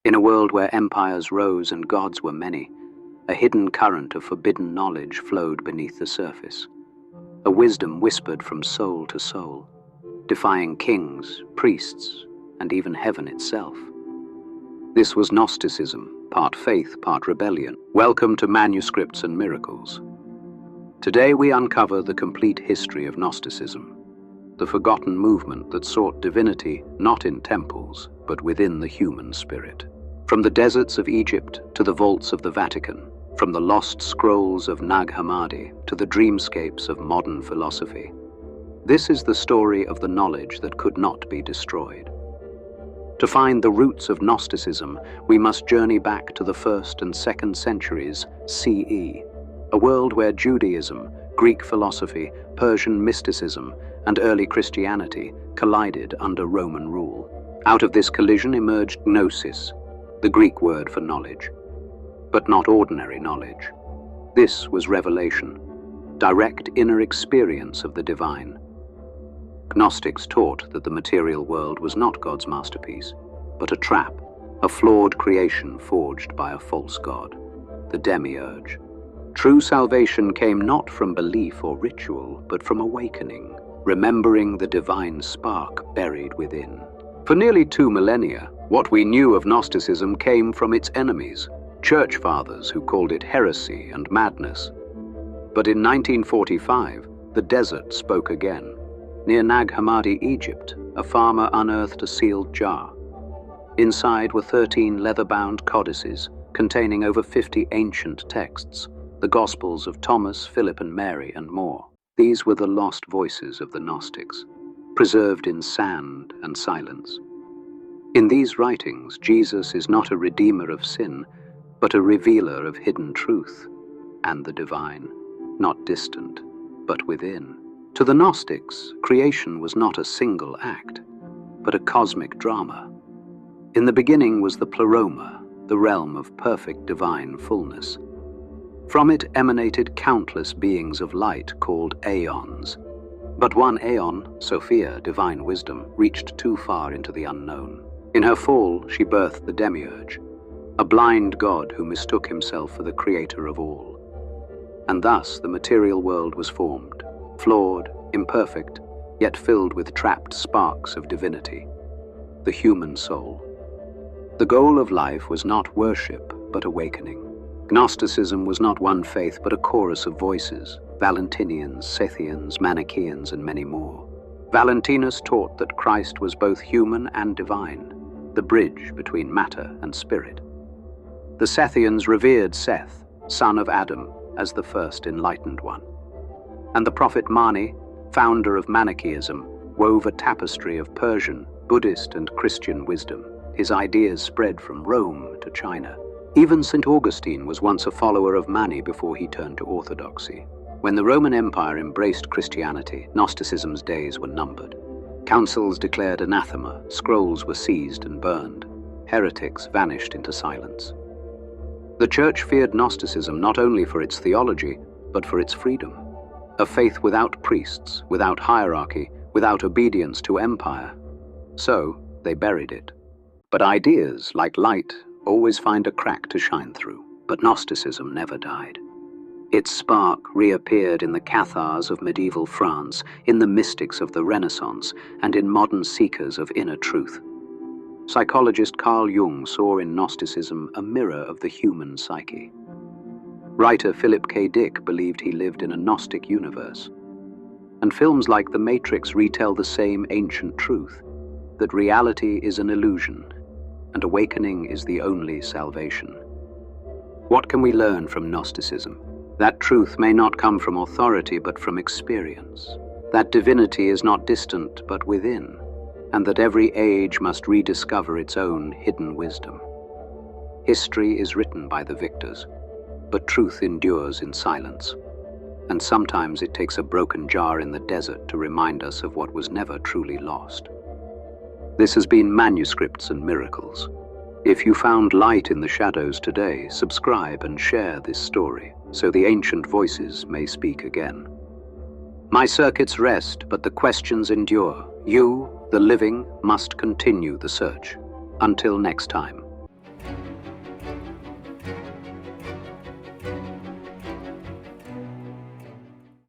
In a world where empires rose and gods were many, a hidden current of forbidden knowledge flowed beneath the surface. A wisdom whispered from soul to soul, defying kings, priests, and even heaven itself. This was Gnosticism, part faith, part rebellion. Welcome to Manuscripts and Miracles. Today we uncover the complete history of Gnosticism, the forgotten movement that sought divinity not in temples, but within the human spirit. From the deserts of Egypt to the vaults of the Vatican, from the lost scrolls of Nag Hammadi to the dreamscapes of modern philosophy, this is the story of the knowledge that could not be destroyed. To find the roots of Gnosticism, we must journey back to the 1st and 2nd centuries CE, a world where Judaism, Greek philosophy, Persian mysticism, and early Christianity collided under Roman rule. Out of this collision emerged gnosis, the Greek word for knowledge. But not ordinary knowledge. This was revelation, direct inner experience of the divine. Gnostics taught that the material world was not God's masterpiece, but a trap, a flawed creation forged by a false god, the Demiurge. True salvation came not from belief or ritual, but from awakening, remembering the divine spark buried within. For nearly 2 millennia, what we knew of Gnosticism came from its enemies, church fathers who called it heresy and madness. But in 1945, the desert spoke again. Near Nag Hammadi, Egypt, a farmer unearthed a sealed jar. Inside were 13 leather-bound codices containing over 50 ancient texts, the Gospels of Thomas, Philip, and Mary, and more. These were the lost voices of the Gnostics, preserved in sand and silence. In these writings, Jesus is not a redeemer of sin, but a revealer of hidden truth and the divine, not distant, but within. To the Gnostics, creation was not a single act, but a cosmic drama. In the beginning was the pleroma, the realm of perfect divine fullness. From it emanated countless beings of light called aeons. But one aeon, Sophia, divine wisdom, reached too far into the unknown. In her fall, she birthed the Demiurge, a blind god who mistook himself for the creator of all. And thus the material world was formed, flawed, imperfect, yet filled with trapped sparks of divinity, the human soul. The goal of life was not worship, but awakening. Gnosticism was not one faith, but a chorus of voices, Valentinians, Scythians, Manichaeans, and many more. Valentinus taught that Christ was both human and divine, the bridge between matter and spirit. The Scythians revered Seth, son of Adam, as the first enlightened one. And the prophet Mani, founder of Manichaeism, wove a tapestry of Persian, Buddhist, and Christian wisdom. His ideas spread from Rome to China. Even St. Augustine was once a follower of Mani before he turned to orthodoxy. When the Roman Empire embraced Christianity, Gnosticism's days were numbered. Councils declared anathema, scrolls were seized and burned. Heretics vanished into silence. The Church feared Gnosticism not only for its theology, but for its freedom. A faith without priests, without hierarchy, without obedience to empire. So, they buried it. But ideas, like light, always find a crack to shine through. But Gnosticism never died. Its spark reappeared in the Cathars of medieval France, in the mystics of the Renaissance, and in modern seekers of inner truth. Psychologist Carl Jung saw in Gnosticism a mirror of the human psyche. Writer Philip K. Dick believed he lived in a Gnostic universe. And films like The Matrix retell the same ancient truth, that reality is an illusion, and awakening is the only salvation. What can we learn from Gnosticism? That truth may not come from authority, but from experience. That divinity is not distant, but within, and that every age must rediscover its own hidden wisdom. History is written by the victors, but truth endures in silence. And sometimes it takes a broken jar in the desert to remind us of what was never truly lost. This has been Manuscripts and Miracles. If you found light in the shadows today, subscribe and share this story so the ancient voices may speak again. My circuits rest, but the questions endure. You, the living, must continue the search. Until next time.